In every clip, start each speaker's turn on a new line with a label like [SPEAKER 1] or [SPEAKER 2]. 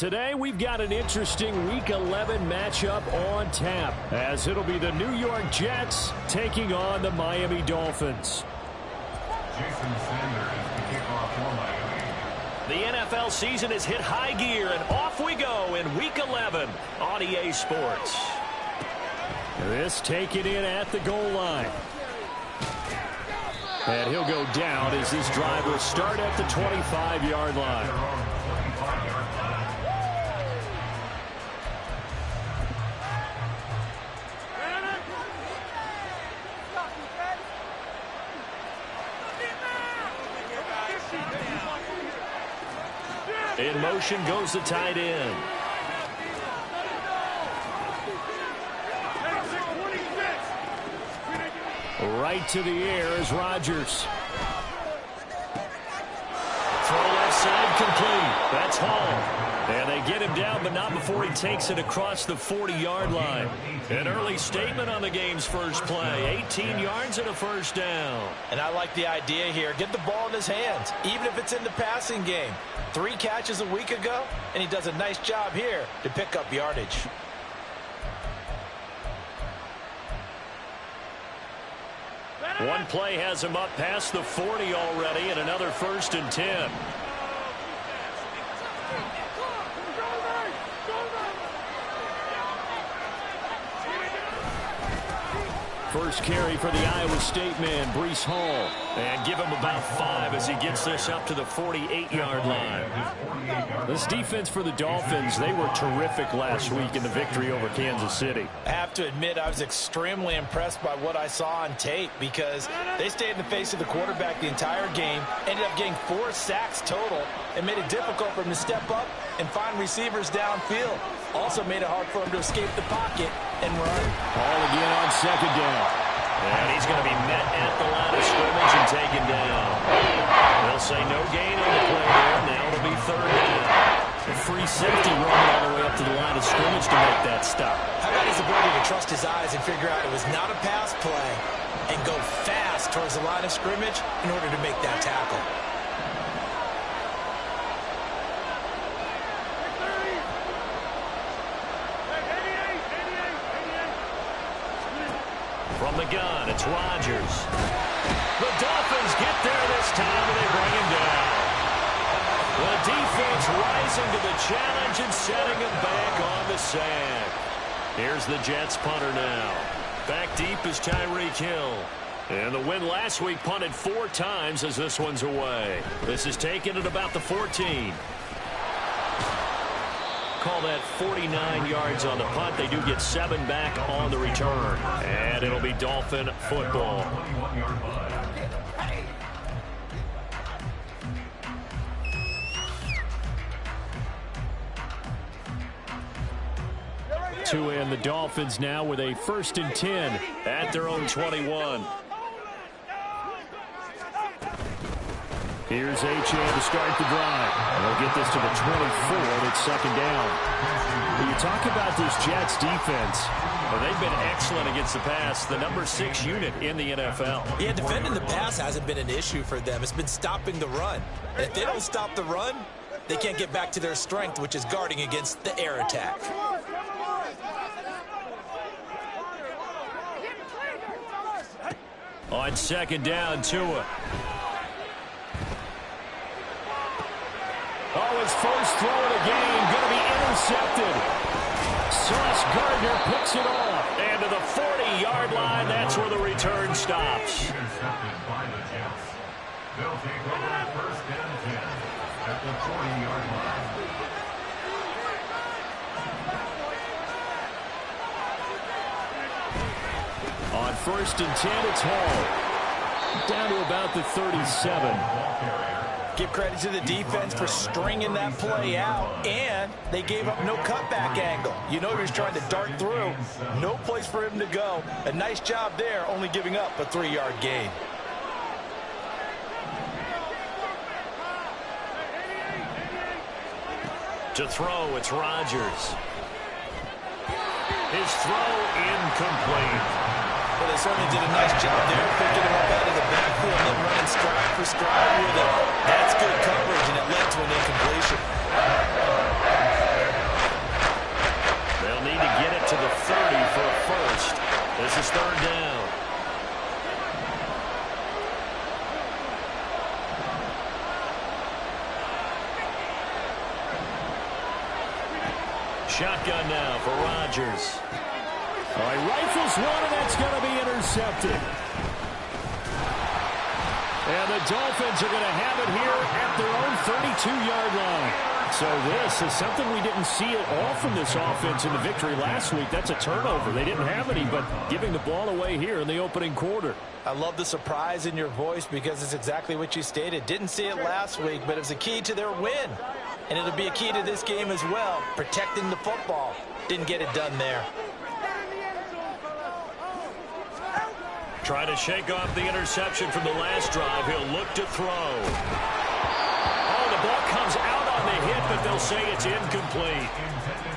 [SPEAKER 1] today we've got an interesting Week 11 matchup on tap, as it'll be the New York Jets taking on the Miami Dolphins.
[SPEAKER 2] Jason Sanders, the kickoff for Miami.
[SPEAKER 1] The NFL season has hit high gear, and off we go in Week 11 on EA Sports. This taken in at the goal line. And he'll go down as this drive will start at the 25-yard line. In motion goes the tight end. Right to the air is Rodgers. Throw left side complete. That's Hall. And they get him down, but not before he takes it across the 40-yard line. An early statement on the game's first play. 18 yards and a first down.
[SPEAKER 3] And I like the idea here. Get the ball in his hands, even if it's in the passing game. 3 catches a week ago, and he does a nice job here to pick up yardage.
[SPEAKER 1] One play has him up past the 40 already, and another 1st and 10. First carry for the Iowa State man, Breece Hall. And give him about 5 as he gets this up to the 48-yard line. This defense for the Dolphins, they were terrific last week in the victory over Kansas City.
[SPEAKER 3] I have to admit, I was extremely impressed by what I saw on tape because they stayed in the face of the quarterback the entire game, ended up getting 4 sacks total, and made it difficult for him to step up and find receivers downfield. Also made it hard for him to escape the pocket and run.
[SPEAKER 1] Ball again on 2nd down. And he's going to be met at the line of scrimmage and taken down. They'll say no gain on the play there. Now it'll be 3rd down. A free safety running all the way up to the line of scrimmage to make that stop.
[SPEAKER 3] How about his ability to trust his eyes and figure out it was not a pass play and go fast towards the line of scrimmage in order to make that tackle.
[SPEAKER 1] From the gun, it's Rodgers. The Dolphins get there this time, and they bring him down. The defense rising to the challenge and setting him back on the sand. Here's the Jets punter now. Back deep is Tyreek Hill. And the win last week punted 4 times as this one's away. This is taken at about the 14. Call that 49 yards on the punt. They do get 7 back on the return. And it'll be Dolphin football. To end the Dolphins now with a 1st and 10 at their own 21. Here's Achane to start the drive. And they'll get this to the 24. It's 2nd down. When you talk about this Jets defense, well, they've been excellent against the pass. The number 6 unit in the NFL.
[SPEAKER 3] Yeah, defending the pass hasn't been an issue for them. It's been stopping the run. And if they don't stop the run, they can't get back to their strength, which is guarding against the air attack.
[SPEAKER 1] On 2nd down, Tua. Oh, his first throw of the game going to be intercepted. Sauce Gardner picks it off. And to the 40-yard line, that's where the return stops.
[SPEAKER 2] Intercepted by the Jets. They'll take over 1st and 10 at the 40-yard line.
[SPEAKER 1] On 1st and 10, it's Hall. Down to about the 37.
[SPEAKER 3] Give credit to the defense for stringing that play out, and they gave up no cutback angle. You know he was trying to dart through. No place for him to go. A nice job there, only giving up a 3-yard gain.
[SPEAKER 1] To throw, it's Rodgers. His throw incomplete.
[SPEAKER 3] Well, they certainly did a nice job there, picking him up out of the backfield and then running stride for stride with it. That's good coverage, and it led to an incompletion.
[SPEAKER 1] Shotgun now for Rodgers.
[SPEAKER 4] All right, rifles one, and that's going to be intercepted. And the Dolphins are going to have it here at their own 32-yard line. So this is something we didn't see at all from this offense in the victory last week. That's a turnover. They didn't have any, but giving the ball away here in the opening quarter.
[SPEAKER 3] I love the surprise in your voice because it's exactly what you stated. Didn't see it last week, but it was a key to their win. And it'll be a key to this game as well, protecting the football. Didn't get it done there.
[SPEAKER 1] Trying to shake off the interception from the last drive. He'll look to throw. Oh, the ball comes out on the hit, but they'll say it's incomplete.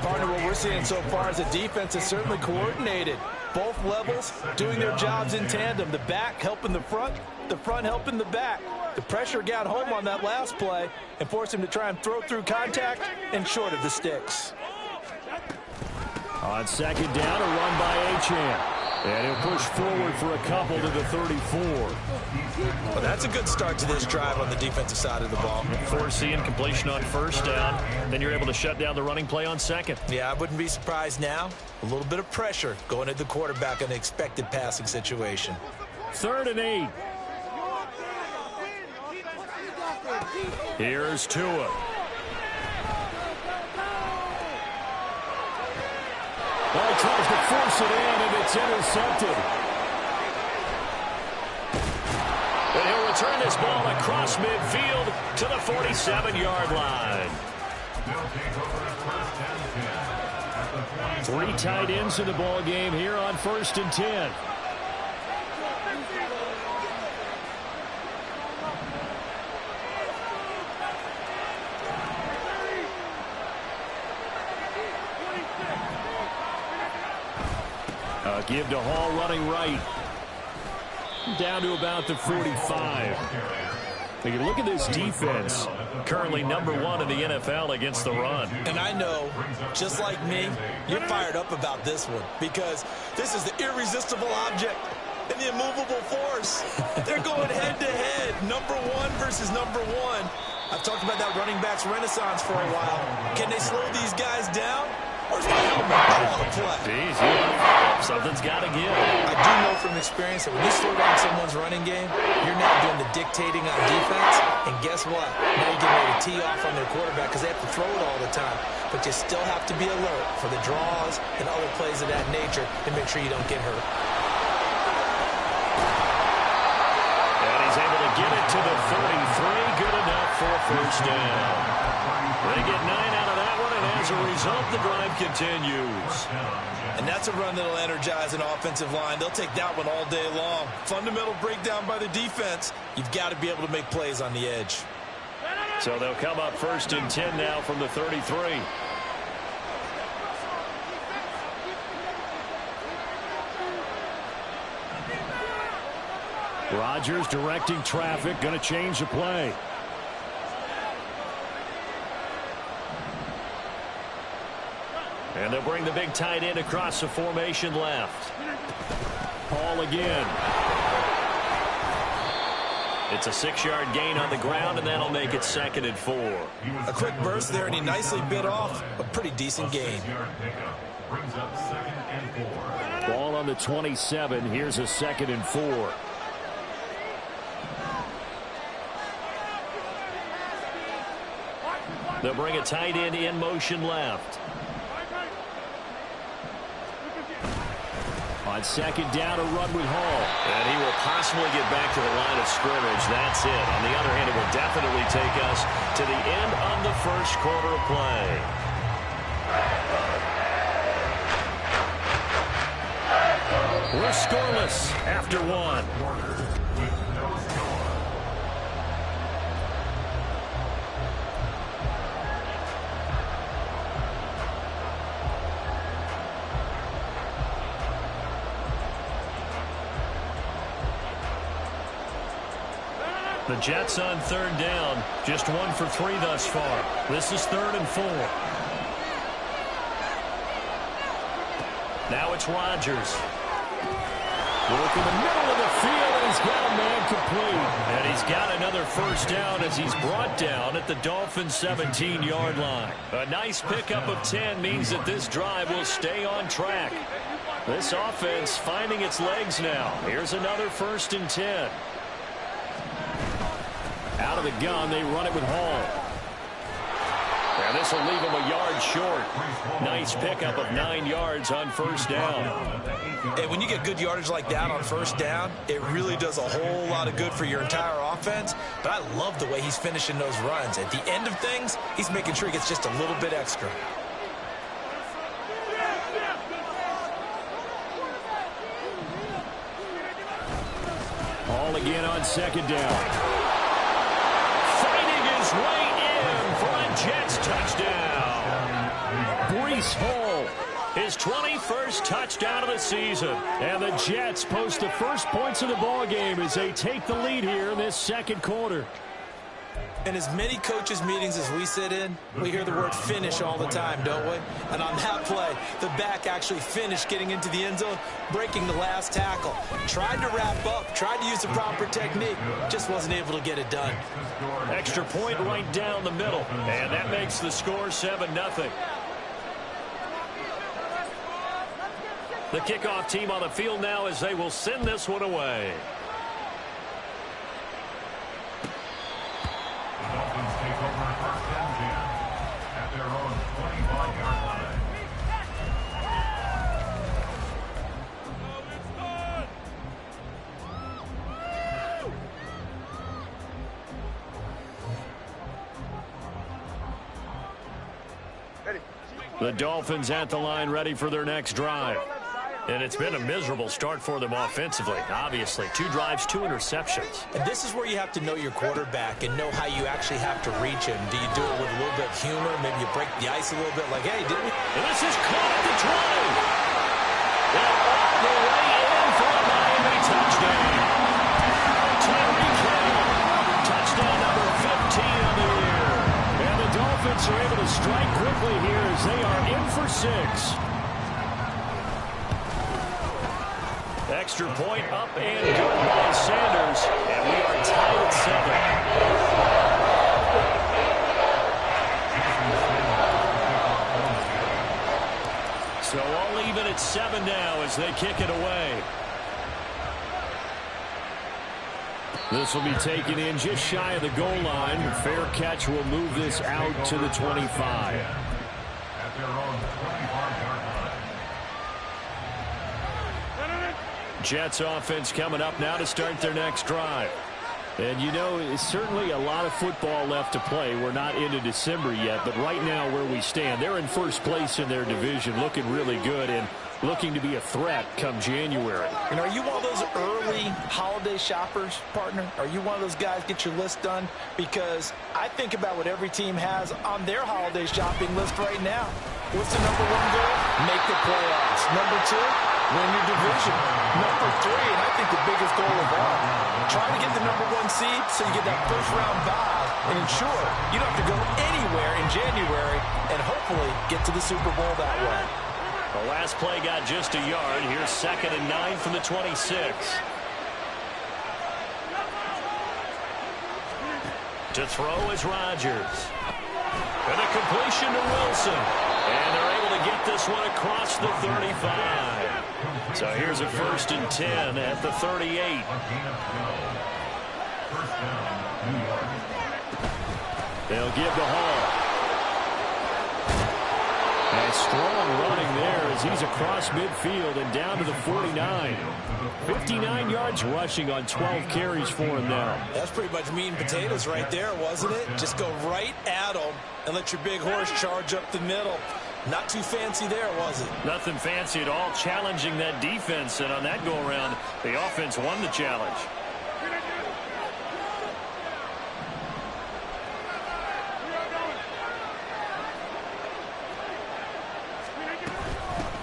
[SPEAKER 3] Partner, what we're seeing so far is the defense is certainly coordinated. Both levels doing their jobs in tandem. The back helping the front helping the back. The pressure got home on that last play and forced him to try and throw through contact and short of the sticks.
[SPEAKER 4] On second down, a run by Achane. And he'll push forward for a couple to the 34.
[SPEAKER 3] Well, that's a good start to this drive on the defensive side of the ball.
[SPEAKER 1] Forcing incompletion on first down. Then you're able to shut down the running play on second.
[SPEAKER 3] Yeah, I wouldn't be surprised now. A little bit of pressure going at the quarterback in an expected passing situation.
[SPEAKER 4] 3rd and 8. Here's Tua. Well, he tries to force it in, and it's intercepted.
[SPEAKER 1] And he'll return this ball across midfield to the 47-yard line.
[SPEAKER 4] 3 tight ends in the ball game here on 1st and 10. Give to Hall running right. Down to about the 45. Now you look at this defense.
[SPEAKER 1] Currently #1 in the NFL against the run.
[SPEAKER 3] And I know, just like me, you're fired up about this one because this is the irresistible object and the immovable force. They're going head-to-head, #1 versus #1. I've talked about that running backs renaissance for a while. Can they slow these guys down? Where's my helmet? I want to play.
[SPEAKER 1] Jeez, something's got to give.
[SPEAKER 3] I do know from experience that when you slow down someone's running game, you're now doing the dictating on defense. And guess what? Now you're getting ready to tee off on their quarterback because they have to throw it all the time. But you still have to be alert for the draws and other plays of that nature and make sure you don't get hurt.
[SPEAKER 1] And he's able to get it to the 33. Good enough for a first down. They get 9 out of that one, and as a result, the drive continues.
[SPEAKER 3] And that's a run that'll energize an offensive line. They'll take that one all day long. Fundamental breakdown by the defense. You've got to be able to make plays on the edge.
[SPEAKER 1] So they'll come up 1st and 10 now from the 33.
[SPEAKER 4] Rodgers directing traffic, going to change the play.
[SPEAKER 1] And they'll bring the big tight end across the formation left.
[SPEAKER 4] Hall again.
[SPEAKER 1] It's a 6-yard gain on the ground, and that'll make it 2nd and 4.
[SPEAKER 3] A quick burst there, and he nicely bit off a pretty decent gain.
[SPEAKER 4] Ball on the 27. Here's a 2nd and 4.
[SPEAKER 1] They'll bring a tight end in motion left.
[SPEAKER 4] On second down, a run with Hall.
[SPEAKER 1] And he will possibly get back to the line of scrimmage. That's it. On the other hand, it will definitely take us to the end of the first quarter of play.
[SPEAKER 4] We're scoreless after 1.
[SPEAKER 1] The Jets on 3rd down. Just 1 for 3 thus far. This is 3rd and 4. Now it's Rodgers.
[SPEAKER 4] Work in the middle of the field, and he's got a man complete.
[SPEAKER 1] And he's got another first down as he's brought down at the Dolphins' 17-yard line. A nice pickup of 10 means that this drive will stay on track. This offense finding its legs now. Here's another 1st and 10.
[SPEAKER 4] Out of the gun, they run it with Hall.
[SPEAKER 1] And this will leave him a yard short. Nice pickup of 9 yards on first down.
[SPEAKER 3] And when you get good yardage like that on first down, it really does a whole lot of good for your entire offense. But I love the way he's finishing those runs. At the end of things, he's making sure he gets just a little bit extra.
[SPEAKER 4] Hall again on 2nd down.
[SPEAKER 1] Fighting his way in for a Jets touchdown.
[SPEAKER 4] Breece Hall,
[SPEAKER 1] his 21st touchdown of the season.
[SPEAKER 4] And the Jets post the first points of the ball game as they take the lead here in this 2nd quarter.
[SPEAKER 3] In as many coaches' meetings as we sit in, we hear the word finish all the time, don't we? And on that play, the back actually finished getting into the end zone, breaking the last tackle. Tried to wrap up, tried to use the proper technique, just wasn't able to get it done.
[SPEAKER 1] Extra point right down the middle, and that makes the score 7-0. The kickoff team on the field now as they will send this one away.
[SPEAKER 2] Dolphins take over 1st and 10 at their own 25-yard line.
[SPEAKER 1] The Dolphins at the line ready for their next drive. And it's been a miserable start for them offensively. Obviously, 2 drives, 2 interceptions.
[SPEAKER 3] And this is where you have to know your quarterback and know how you actually have to reach him. Do you do it with a little bit of humor? Maybe you break the ice a little bit like, hey, didn't we?
[SPEAKER 1] And this is caught at the 20. And all the way in for a Miami touchdown. Tyreek Hill, touchdown number 15 of the year.
[SPEAKER 4] And the Dolphins are able to strike quickly here as they are in for 6.
[SPEAKER 1] Extra point up and good by Sanders. And we are tied at 7. So all even at 7 now as they kick it away.
[SPEAKER 4] This will be taken in just shy of the goal line. Fair catch will move this out to the 25.
[SPEAKER 2] At their own 25-yard line.
[SPEAKER 1] Jets offense coming up now to start their next drive.
[SPEAKER 4] And, you know, it's certainly a lot of football left to play. We're not into December yet, but right now where we stand, they're in first place in their division, looking really good and looking to be a threat come January.
[SPEAKER 3] And are you one of those early holiday shoppers, partner? Are you one of those guys get your list done? Because I think about what every team has on their holiday shopping list right now. What's the number 1 goal? Make the playoffs. Number 2, win your division. Number 3, and I think the biggest goal of all, try to get the number 1 seed so you get that first-round bye and ensure you don't have to go anywhere in January and hopefully get to the Super Bowl that way.
[SPEAKER 1] The last play got just a yard. Here's 2nd and 9 from the 26. To throw is Rodgers. And a completion to Wilson. And they're able to get this one across the 35. So here's a 1st and 10 at the 38.
[SPEAKER 2] First down, New York.
[SPEAKER 4] They'll give to Hall. A strong running there as he's across midfield and down to the 49. 59 yards rushing on 12 carries for him now.
[SPEAKER 3] That's pretty much meat and potatoes right there, wasn't it? Just go right at them and let your big horse charge up the middle. Not too fancy there, was it?
[SPEAKER 1] Nothing fancy at all, challenging that defense. And on that go-around, the offense won the challenge.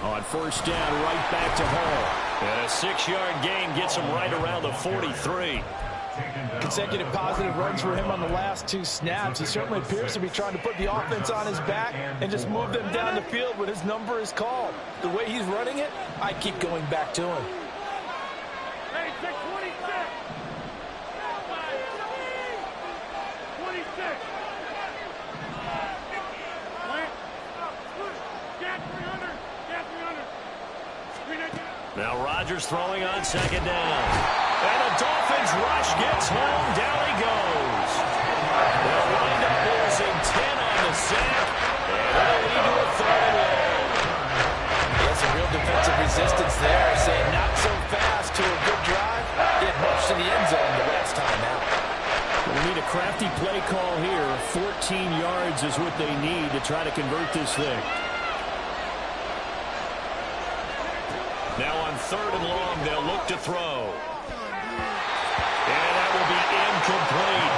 [SPEAKER 4] On first down, right back to Hall.
[SPEAKER 1] And a 6-yard gain gets him right around the 43.
[SPEAKER 3] Consecutive positive runs for him on the last 2 snaps. He certainly appears to be trying to put the offense on his back and just move them down the field when his number is called. The way he's running it, I keep going back to him.
[SPEAKER 1] Now Rodgers throwing on second down. And the Dolphins rush gets home. Down he goes. They'll wind up losing 10 on the sack. And it'll lead to a third and long.
[SPEAKER 3] There's some real defensive resistance there. Saying not so fast to a good drive. Get much to the end zone the last time out.
[SPEAKER 4] We need a crafty play call here. 14 yards is what they need to try to convert this thing.
[SPEAKER 1] Now on third and long, they'll look to throw. And that will be incomplete.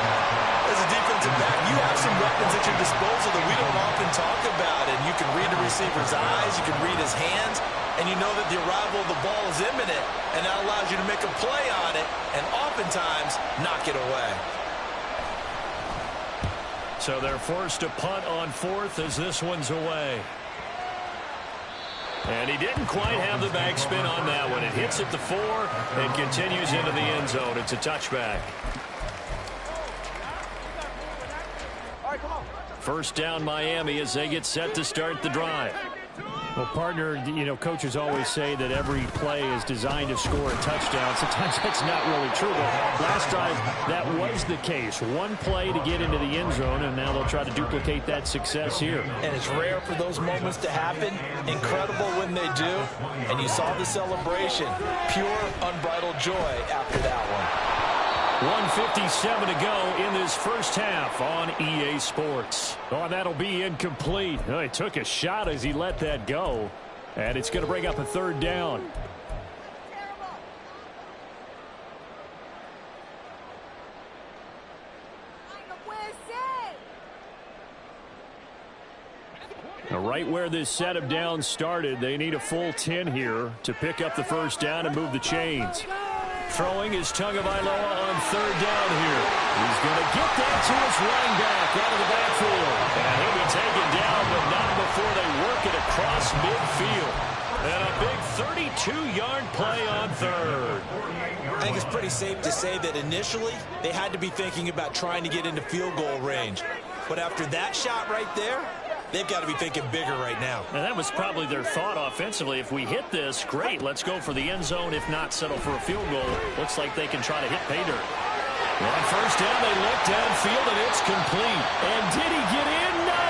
[SPEAKER 3] As a defensive back, you have some weapons at your disposal that we don't often talk about. And you can read the receiver's eyes, you can read his hands, and you know that the arrival of the ball is imminent. And that allows you to make a play on it and oftentimes knock it away.
[SPEAKER 1] So they're forced to punt on fourth as this one's away. And he didn't quite have the backspin on that one. It hits at the 4 and continues into the end zone. It's a touchback. First down Miami as they get set to start the drive.
[SPEAKER 4] Well, partner, coaches always say that every play is designed to score a touchdown. Sometimes that's not really true, but last drive, that was the case. One play to get into the end zone, and now they'll try to duplicate that success here.
[SPEAKER 3] And it's rare for those moments to happen. Incredible when they do. And you saw the celebration. Pure, unbridled joy after that one.
[SPEAKER 4] 1:57 to go in this first half on EA Sports. Oh, that'll be incomplete. Oh, he took a shot as he let that go. And it's going to bring up a third down. Now, right where this set of downs started, they need a full 10 here to pick up the first down and move the chains. Throwing is Tagovailoa on third down here. He's going to get that to his running back out of the backfield.
[SPEAKER 1] And he'll be taken down, but not before they work it across midfield. And a big 32-yard play on third.
[SPEAKER 3] I think it's pretty safe to say that initially they had to be thinking about trying to get into field goal range. But after that shot right there, they've got to be thinking bigger right now.
[SPEAKER 4] And that was probably their thought offensively. If we hit this, great, let's go for the end zone. If not, settle for a field goal. Looks like they can try to hit pay dirt.
[SPEAKER 1] On first down, they look downfield, and it's complete.
[SPEAKER 4] And did he get in? No!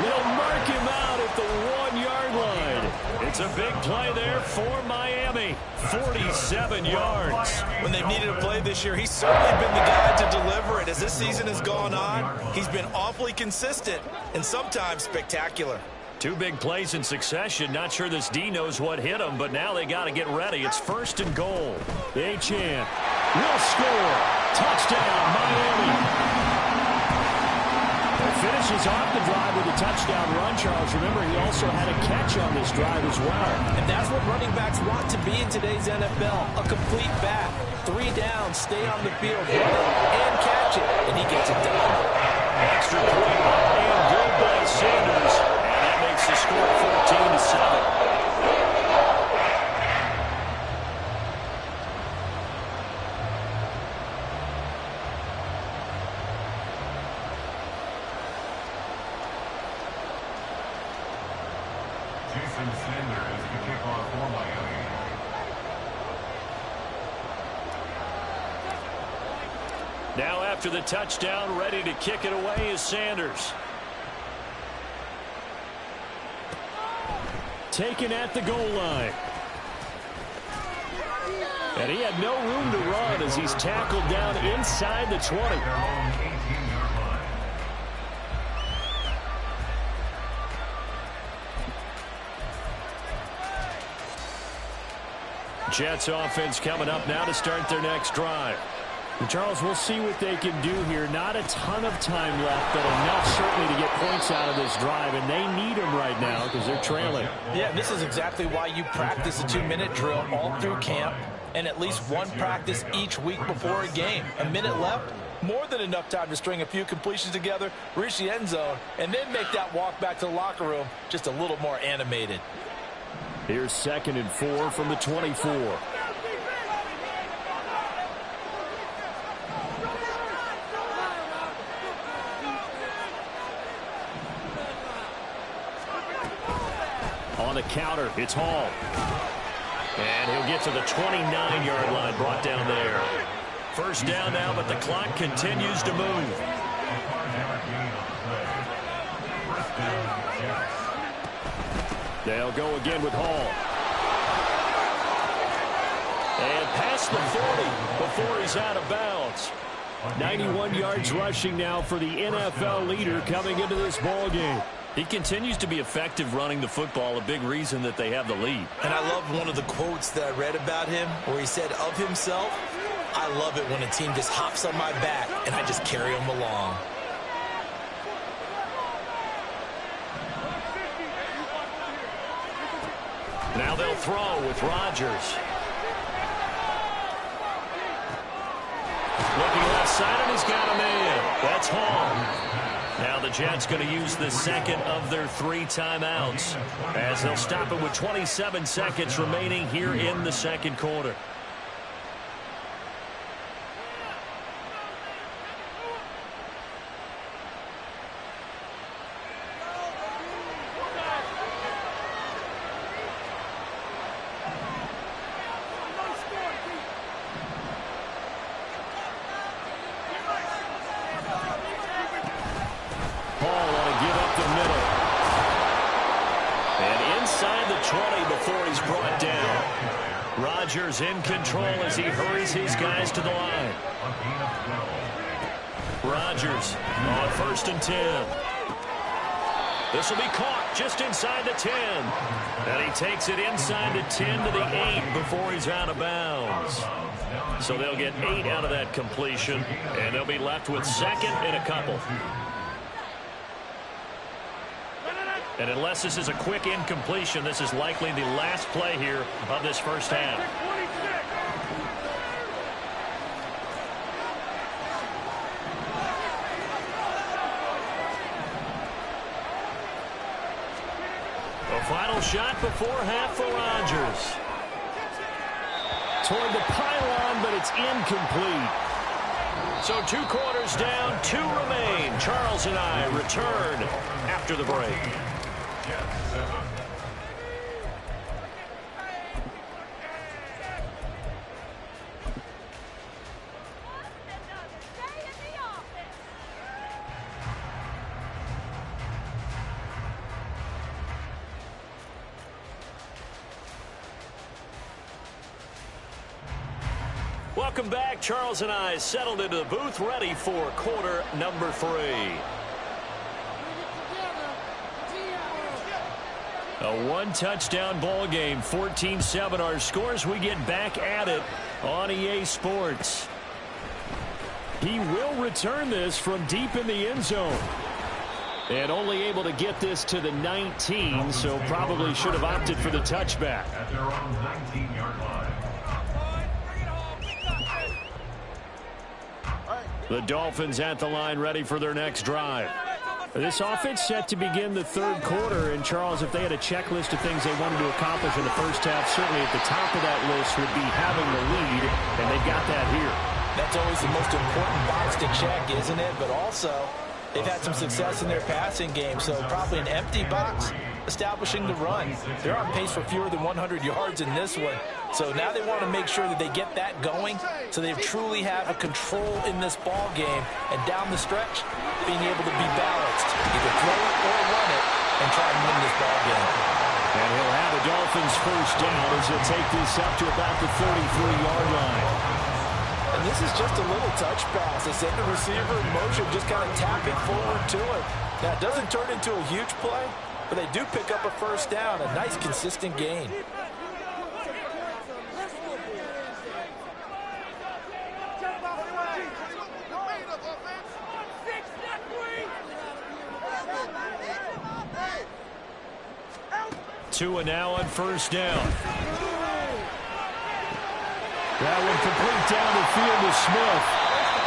[SPEAKER 4] They'll mark him out at the 1-yard line.
[SPEAKER 1] It's a big play there for Miami. 47 yards.
[SPEAKER 3] When they've needed a play this year, he's certainly been the guy to deliver it. As this season has gone on, he's been awfully consistent and sometimes spectacular.
[SPEAKER 1] Two big plays in succession. Not sure this D knows what hit him, but now they got to get ready. It's first and goal.
[SPEAKER 4] Achane will score. Touchdown, Miami. Finishes off the drive with a touchdown run, Charles. Remember, he also had a catch on this drive as well.
[SPEAKER 3] And that's what running backs want to be in today's NFL. A complete back. 3 down, stay on the field, run and catch it. And he gets it done.
[SPEAKER 1] Extra point up and good by Sanders. And that makes the score 14-7. Now after the touchdown, ready to kick it away is Sanders.
[SPEAKER 4] Taken at the goal line. And he had no room to run as he's tackled down inside the 20.
[SPEAKER 1] Jets offense coming up now to start their next drive.
[SPEAKER 4] And Charles, we'll see what they can do here. Not a ton of time left, but enough certainly to get points out of this drive, and they need them right now because they're trailing.
[SPEAKER 3] Yeah, this is exactly why you practice a 2-minute drill all through camp and at least one practice each week before a game. A minute left, more than enough time to string a few completions together, reach the end zone, and then make that walk back to the locker room just a little more animated.
[SPEAKER 4] Here's 2nd and 4 from the 24. On the counter, it's Hall.
[SPEAKER 1] And he'll get to the 29-yard line, brought down there. First down now, but the clock continues to move.
[SPEAKER 4] They'll go again with Hall.
[SPEAKER 1] And past the 40 before he's out of bounds.
[SPEAKER 4] 91 yards rushing now for the NFL leader coming into this ball game.
[SPEAKER 1] He continues to be effective running the football, a big reason that they have the lead.
[SPEAKER 3] And I love one of the quotes that I read about him where he said of himself, "I love it when a team just hops on my back and I just carry them along."
[SPEAKER 1] Now they'll throw with Rodgers. Looking left side, and he's got a man. That's Hall. Now the Jets going to use the second of their 3 timeouts as they'll stop it with 27 seconds remaining here in the second quarter. Rodgers in control as he hurries his guys to the line. Rodgers on 1st and 10. This will be caught just inside the 10. And he takes it inside the 10 to the 8 before he's out of bounds. So they'll get 8 out of that completion, and they'll be left with second and a couple. And unless this is a quick incompletion, this is likely the last play here of this first half. A final shot before half for Rodgers.
[SPEAKER 4] Toward the pylon, but it's incomplete.
[SPEAKER 1] So 2 quarters down, 2 remain. Charles and I return after the break. Welcome back. Charles and I settled into the booth, ready for quarter number 3. A 1-touchdown ball game, 14-7 our scores. We get back at it on EA Sports.
[SPEAKER 4] He will return this from deep in the end zone. And only able to get this to the 19, so probably should have opted for the touchback.
[SPEAKER 2] At their own 19-yard line.
[SPEAKER 4] The Dolphins at the line, ready for their next drive. This offense set to begin the 3rd quarter. And, Charles, if they had a checklist of things they wanted to accomplish in the first half, certainly at the top of that list would be having the lead, and they've got that here.
[SPEAKER 3] That's always the most important box to check, isn't it? But also, they've had some success in their passing game, so probably an empty box establishing the run. They're on pace for fewer than 100 yards in this one. So now they want to make sure that they get that going so they truly have a control in this ball game. And down the stretch, being able to be balanced, either throw it or run it, and try and win this ball game.
[SPEAKER 4] And he'll have the Dolphins first down as he'll take this up to about the 33-yard line.
[SPEAKER 3] And this is just a little touch pass. They send the receiver in motion, just kind of tap it forward to him. Now, it doesn't turn into a huge play, but they do pick up a first down, a nice, consistent gain.
[SPEAKER 4] Tua now on first down. That one complete down the field to Smith.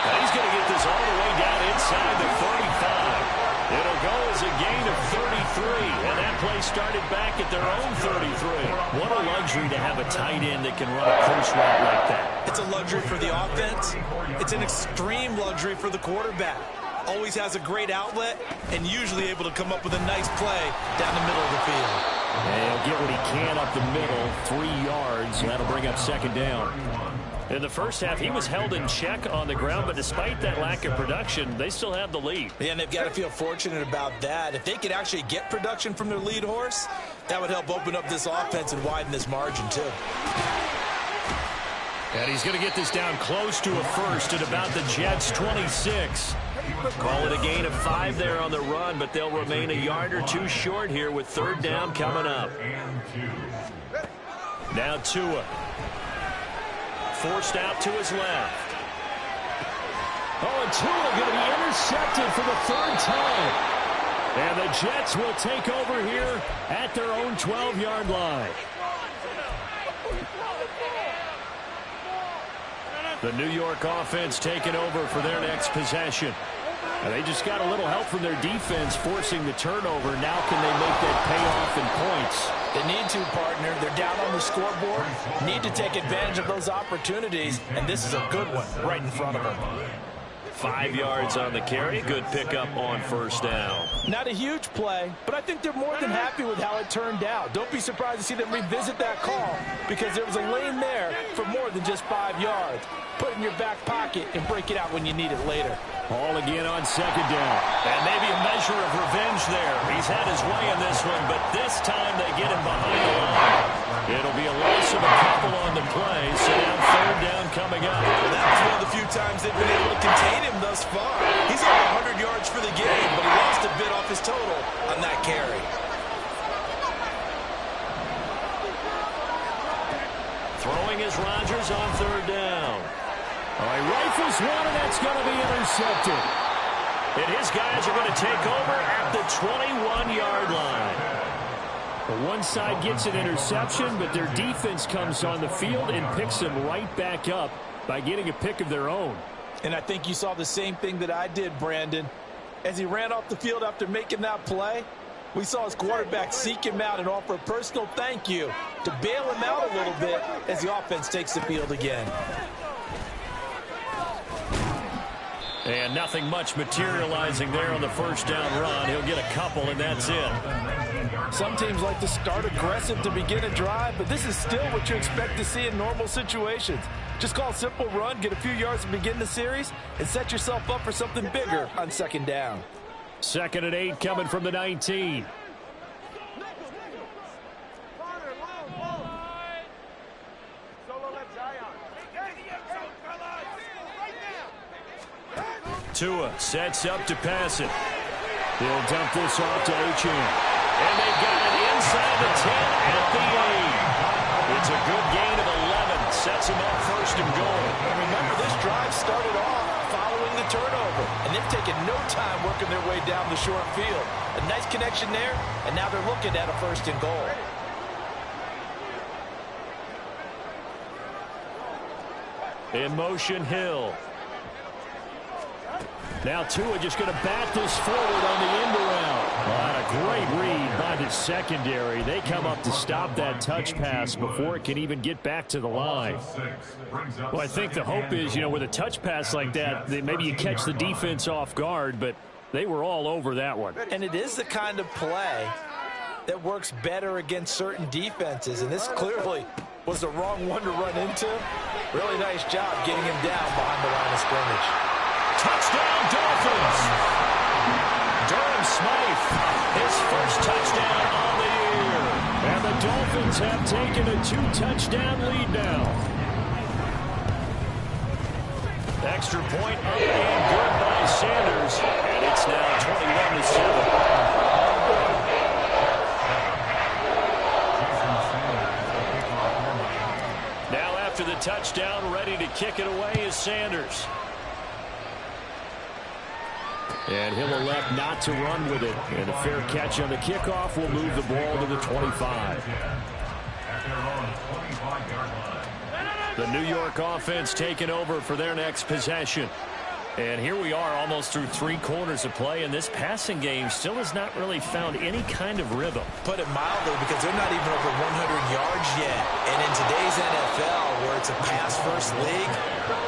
[SPEAKER 1] And he's going to get this all the way down inside the 35. It'll go as a gain of 33, and that play started back at their own 33. What a luxury to have a tight end that can run a curse route like that.
[SPEAKER 3] It's a luxury for the offense. It's an extreme luxury for the quarterback. always has a great outlet and usually able to come up with a nice play down the middle of the field.
[SPEAKER 4] And he'll get what he can up the middle, 3 yards. That'll bring up second down. In the first half, he was held in check on the ground, but despite that lack of production, they still have the lead.
[SPEAKER 3] Yeah, and they've got to feel fortunate about that. If they could actually get production from their lead horse, that would help open up this offense and widen this margin, too.
[SPEAKER 4] And he's going to get this down close to a first at about the Jets' 26. Call it a gain of 5 there on the run, but they'll remain a yard or 2 short here with third down coming up. Now Tua. Forced out to his left. Oh, and Tua going to be intercepted for the 3rd time. And the Jets will take over here at their own 12-yard line. The New York offense taking over for their next possession. And they just got a little help from their defense forcing the turnover. Now can they make that pay off in points?
[SPEAKER 3] They need to, partner. They're down on the scoreboard. Need to take advantage of those opportunities, and this is a good one right in front of them.
[SPEAKER 4] 5 yards on the carry. Good pickup on first down.
[SPEAKER 3] Not a huge play, but I think they're more than happy with how it turned out. Don't be surprised to see them revisit that call because there was a lane there for more than just 5 yards. Put it in your back pocket and break it out when you need it later.
[SPEAKER 4] Ball again on second down. And maybe a measure of revenge there. He's had his way in this one, but this time they get him behind the line. It'll be a loss of a couple on the play, so now third down coming up.
[SPEAKER 3] Well, that's one of the few times they've been able to contain him thus far. He's over 100 yards for the game, but he lost a bit off his total on that carry.
[SPEAKER 4] Throwing is Rodgers on third down. All right, rifles one, and that's going to be intercepted. And his guys are going to take over at the 21-yard line. The one side gets an interception, but their defense comes on the field and picks them right back up by getting a pick of their own.
[SPEAKER 3] And I think you saw the same thing that I did, Brandon. As he ran off the field after making that play, we saw his quarterback seek him out and offer a personal thank you to bail him out a little bit as the offense takes the field again.
[SPEAKER 4] And nothing much materializing there on the first down run. He'll get a couple, and that's it.
[SPEAKER 3] Some teams like to start aggressive to begin a drive, but this is still what you expect to see in normal situations. Just call a simple run, get a few yards to begin the series, and set yourself up for something bigger on second down.
[SPEAKER 4] 2nd and 8 coming from the 19. Tua sets up to pass it. He'll dump this off to Achane. And they've got it inside the 10 at the 8. It's a good gain of 11. Sets him up first and goal.
[SPEAKER 3] And remember, this drive started off following the turnover. And they've taken no time working their way down the short field. A nice connection there, and now they're looking at a first and goal.
[SPEAKER 4] In motion, Hill. Now Tua just going to bat this forward on the end around. What a great read by the secondary. They come up to stop that touch pass before it can even get back to the line. Well, I think the hope is, with a touch pass like that, maybe you catch the defense off guard, but they were all over that one.
[SPEAKER 3] And it is the kind of play that works better against certain defenses, and this clearly was the wrong one to run into. Really nice job getting him down behind the line of scrimmage.
[SPEAKER 4] Touchdown, Dolphins! Durham Smythe, his first touchdown on the year. And the Dolphins have taken a 2-touchdown lead now. Extra point up and good by Sanders. And it's now 21-7. Now after the touchdown, ready to kick it away is Sanders. And he'll elect not to run with it. And a fair catch on the kickoff will move the ball to the 25. The New York offense taking over for their next possession. And here we are almost through 3 quarters of play, and this passing game still has not really found any kind of rhythm.
[SPEAKER 3] Put it mildly, because they're not even over 100 yards yet. And in today's NFL, where it's a pass-first league,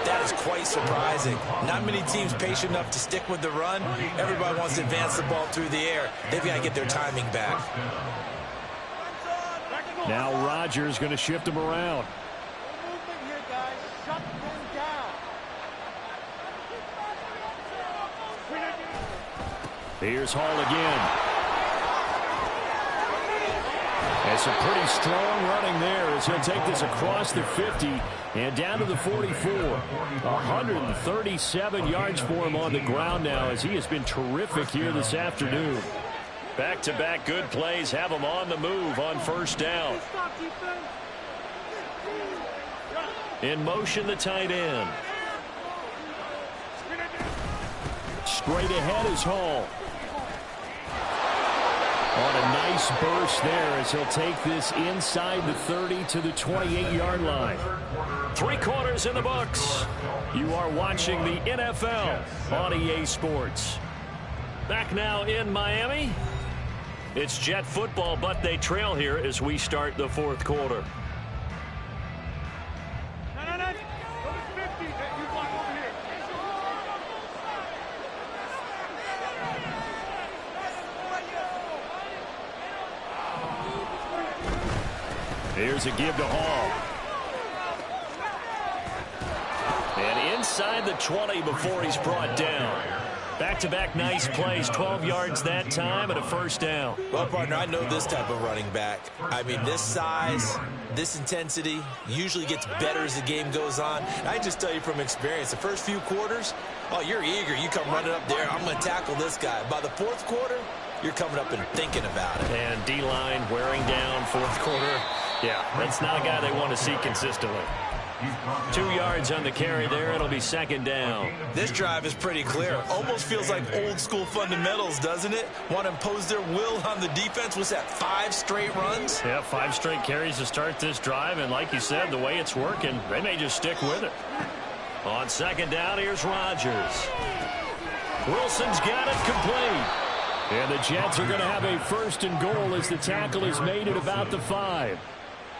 [SPEAKER 3] that is quite surprising. Not many teams patient enough to stick with the run. Everybody wants to advance the ball through the air. They've got to get their timing back.
[SPEAKER 4] Now Rodgers going to shift him around. Here's Hall again. That's a pretty strong running there as he'll take this across the 50 and down to the 44. 137 yards for him on the ground now as he has been terrific here this afternoon. Back-to-back good plays have him on the move on first down. In motion, the tight end. Straight ahead is Hall. On a nice burst there as he'll take this inside the 30 to the 28-yard line. 3 quarters in the books. You are watching the NFL on EA Sports. Back now in Miami. It's Jet football, but they trail here as we start the 4th quarter. Here's a give to Hall. And inside the 20 before he's brought down. Back-to-back nice plays, 12 yards that time and a first down.
[SPEAKER 3] Well, partner, I know this type of running back. I mean, this size, this intensity usually gets better as the game goes on. And I just tell you from experience, the first few quarters, oh, you're eager. You come running up there, I'm going to tackle this guy. By the 4th quarter, you're coming up and thinking about it.
[SPEAKER 4] And D-line wearing down 4th quarter. Yeah, that's not a guy they want to see consistently. 2 yards on the carry there. It'll be 2nd down.
[SPEAKER 3] This drive is pretty clear. Almost feels like old school fundamentals, doesn't it? Want to impose their will on the defense. What's that, 5 straight runs?
[SPEAKER 4] Yeah, 5 straight carries to start this drive. And like you said, the way it's working, they may just stick with it. On 2nd down, here's Rodgers. Wilson's got it complete. And the Jets are going to have a 1st and goal as the tackle is made at about the 5.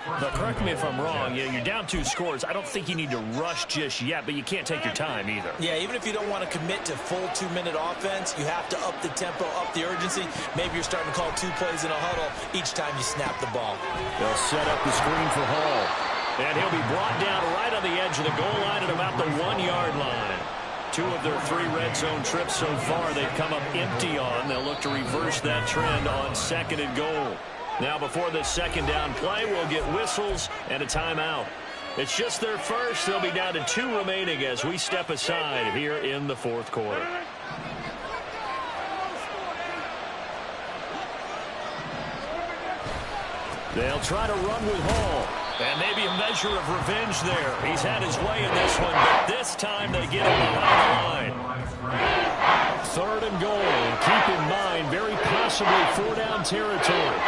[SPEAKER 4] Now, correct me if I'm wrong. You're down 2 scores. I don't think you need to rush just yet, but you can't take your time either.
[SPEAKER 3] Yeah, even if you don't want to commit to full 2-minute offense, you have to up the tempo, up the urgency. Maybe you're starting to call 2 plays in a huddle each time you snap the ball.
[SPEAKER 4] They'll set up the screen for Hall. And he'll be brought down right on the edge of the goal line at about the 1-yard line. 2 of their 3 red zone trips so far they've come up empty on. They'll look to reverse that trend on 2nd and goal. Now before this 2nd down play, we'll get whistles and a timeout. It's just their first. They'll be down to 2 remaining as we step aside here in the 4th quarter. They'll try to run with Hall. And maybe a measure of revenge there. He's had his way in this one, but this time they get him behind the line. 3rd and goal. And keep in mind, very possibly 4-down territory.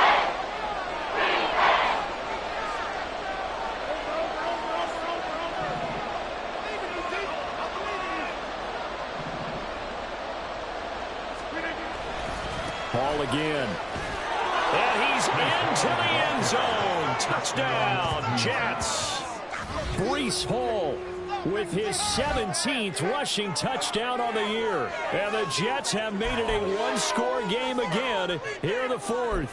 [SPEAKER 4] Hall again. And he's into the end zone. Touchdown, Jets. Breece Hall with his 17th rushing touchdown on the year. And the Jets have made it a 1-score game again here in the 4th.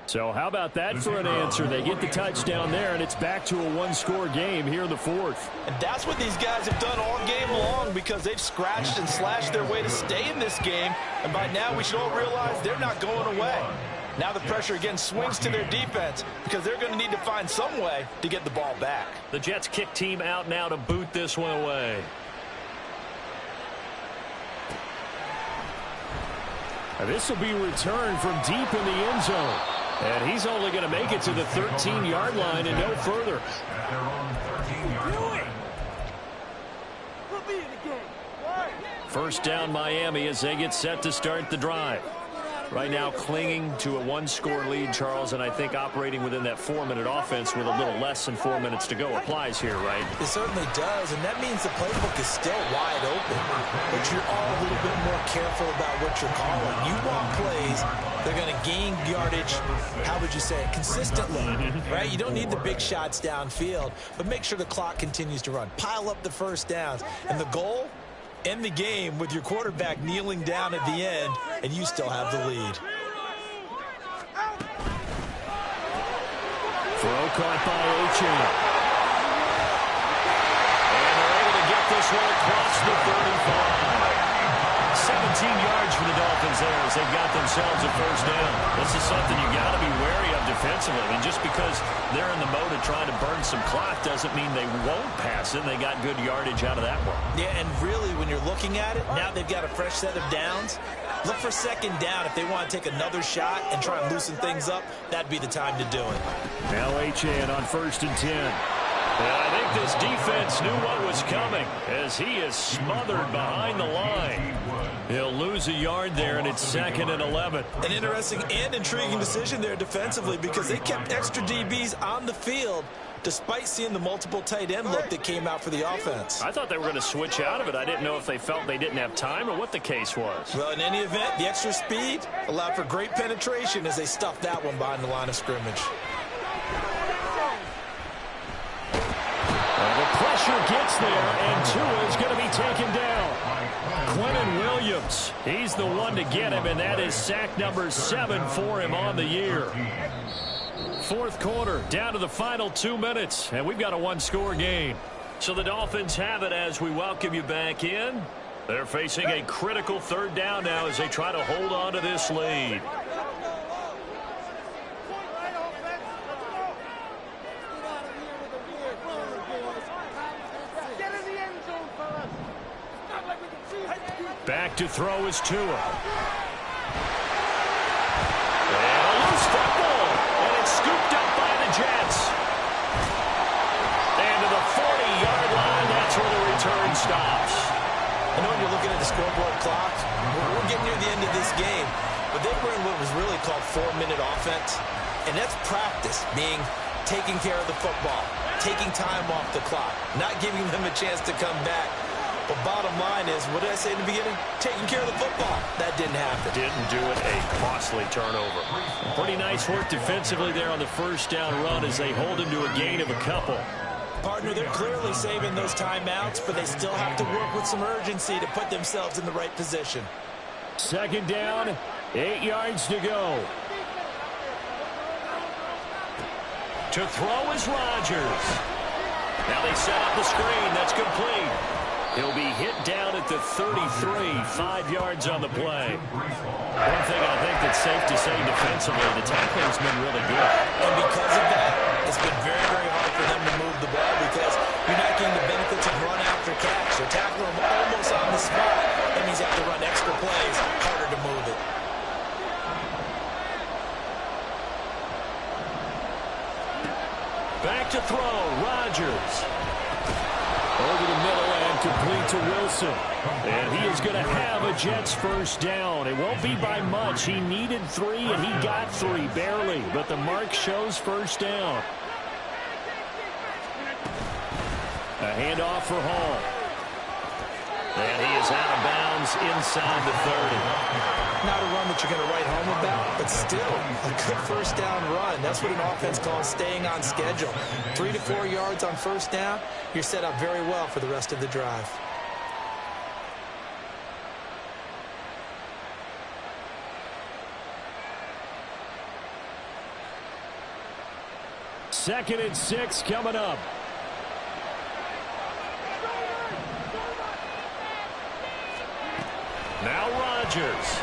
[SPEAKER 4] So how about that for an answer? They get the touchdown there, and it's back to a 1-score game here in the 4th.
[SPEAKER 3] And that's what these guys have done all game long because they've scratched and slashed their way to stay in this game. And by now, we should all realize they're not going away. Now the pressure again swings to their defense because they're going to need to find some way to get the ball back.
[SPEAKER 4] The Jets kick team out now to boot this one away. This will be returned from deep in the end zone. And he's only going to make it to the 13-yard line and no further. First down Miami as they get set to start the drive. Right now clinging to a one-score lead, Charles, and I think operating within that 4-minute offense with a little less than 4 minutes to go applies here, right?
[SPEAKER 3] It certainly does, and that means the playbook is still wide open. But you're all a little bit more careful about what you're calling. You want plays, they're going to gain yardage, how would you say it, consistently, right? You don't need the big shots downfield, but make sure the clock continues to run. Pile up the first downs, and the goal? End the game with your quarterback kneeling down at the end, and you still have the lead.
[SPEAKER 4] Throw caught by Achane. And they're able to get this one across the 35. 17 yards for the Dolphins there as they've got themselves a first down. This is something you got to be wary of defensively. I mean, just because they're in the mode of trying to burn some clock doesn't mean they won't pass it. They got good yardage out of that one.
[SPEAKER 3] Yeah, and really, when you're looking at it, now they've got a fresh set of downs. Look for second down if they want to take another shot and try and loosen things up. That'd be the time to do it.
[SPEAKER 4] Now Achane on 1st and 10. And I think this defense knew what was coming as he is smothered behind the line. He'll lose a yard there, and it's 2nd and 11.
[SPEAKER 3] An interesting and intriguing decision there defensively because they kept extra DBs on the field despite seeing the multiple tight end look that came out for the offense.
[SPEAKER 4] I thought they were going to switch out of it. I didn't know if they felt they didn't have time or what the case was.
[SPEAKER 3] Well, in any event, the extra speed allowed for great penetration as they stuffed that one behind the line of scrimmage.
[SPEAKER 4] Well, the pressure gets there, and Tua is going to be taken down. Quinnen Williams, he's the one to get him, and that is sack number 7 for him on the year. 4th quarter, down to the final 2 minutes, and we've got a one-score game. So the Dolphins have it as we welcome you back in. They're facing a critical 3rd down now as they try to hold on to this lead. Back to throw is Tua. And a loose football. And it's scooped up by the Jets. And to the 40-yard line, that's where the return stops.
[SPEAKER 3] I know when you're looking at the scoreboard clock, we're getting near the end of this game, but they were in what was really called 4-minute offense, and that's practice, being taking care of the football, taking time off the clock, not giving them a chance to come back. But bottom line is, what did I say in the beginning? Taking care of the football. That didn't happen.
[SPEAKER 4] Didn't do it. A costly turnover. Pretty nice work defensively there on the first down run as they hold him to a gain of a couple.
[SPEAKER 3] Partner, they're clearly saving those timeouts, but they still have to work with some urgency to put themselves in the right position.
[SPEAKER 4] 2nd down, 8 yards to go. To throw is Rodgers. Now they set up the screen. That's complete. He'll be hit down at the 33, 5 yards on the play. One thing I think that's safe to say defensively, the tackling's been really good.
[SPEAKER 3] And because of that, it's been very, very hard for them to move the ball because you're not getting the benefits of run after catch. They're tackling them almost on the spot. That means you have to run extra plays, harder to move it.
[SPEAKER 4] Back to throw, Rodgers. Over the middle and complete to Wilson. And he is going to have a Jets first down. It won't be by much. He needed 3, and he got 3, barely. But the mark shows first down. A handoff for Hall. And he is out of bounds inside the 30.
[SPEAKER 3] Not a run that you're going to write home about, but still a good first down run. That's what an offense calls staying on schedule. 3 to 4 yards on first down, you're set up very well for the rest of the drive.
[SPEAKER 4] Second and 6 coming up. Now Rodgers.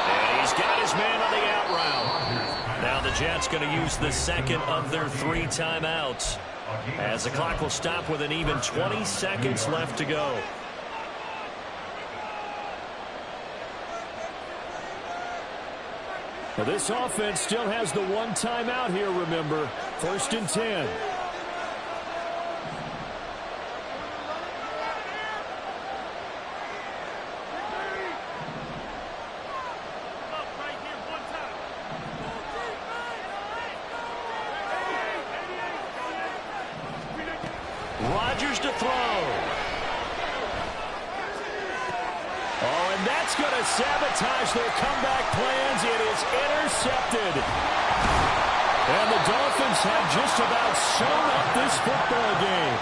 [SPEAKER 4] And he's got his man on the out route. Now the Jets going to use the 2nd of their 3 timeouts as the clock will stop with an even 20 seconds left to go. Well, this offense still has the 1 timeout here, remember. 1st and 10.
[SPEAKER 1] Rodgers to throw.
[SPEAKER 4] Oh, and that's going to sabotage their comeback plans. It is intercepted. And the Dolphins have just about sewn up this football game.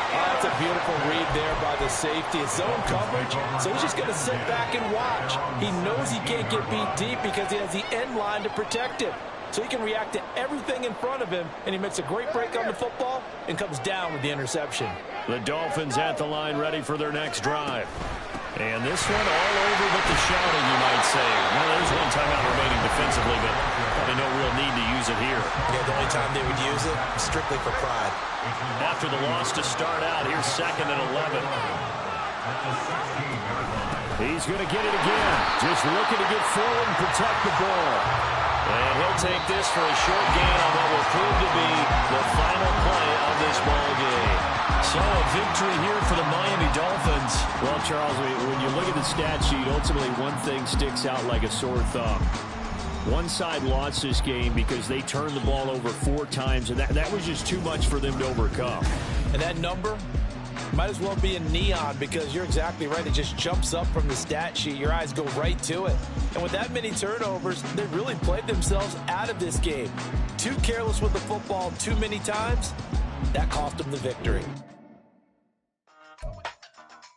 [SPEAKER 3] That's a beautiful read there by the safety. It's zone coverage, so he's just going to sit back and watch. He knows he can't get beat deep because he has the end line to protect him. So he can react to everything in front of him, and he makes a great break on the football and comes down with the interception.
[SPEAKER 4] The Dolphins at the line ready for their next drive. And this one all over but the shouting, you might say. Well, there's one timeout remaining defensively, but probably no real need to use it here.
[SPEAKER 5] Yeah, the only time they would use it is strictly for pride.
[SPEAKER 4] After the loss to start out, here's 2nd and 11. He's going to get it again. Just looking to get forward and protect the ball.
[SPEAKER 1] And he'll take this for a short gain on what will prove to be the final play of this ball game. So a victory here for the Miami Dolphins.
[SPEAKER 4] Well, Charles, when you look at the stat sheet, ultimately one thing sticks out like a sore thumb. One side lost this game because they turned the ball over 4 times, and that was just too much for them to overcome.
[SPEAKER 3] And that number might as well be in neon because you're exactly right. It just jumps up from the stat sheet. Your eyes go right to it. And with that many turnovers, they really played themselves out of this game. Too careless with the football too many times. That cost them the victory.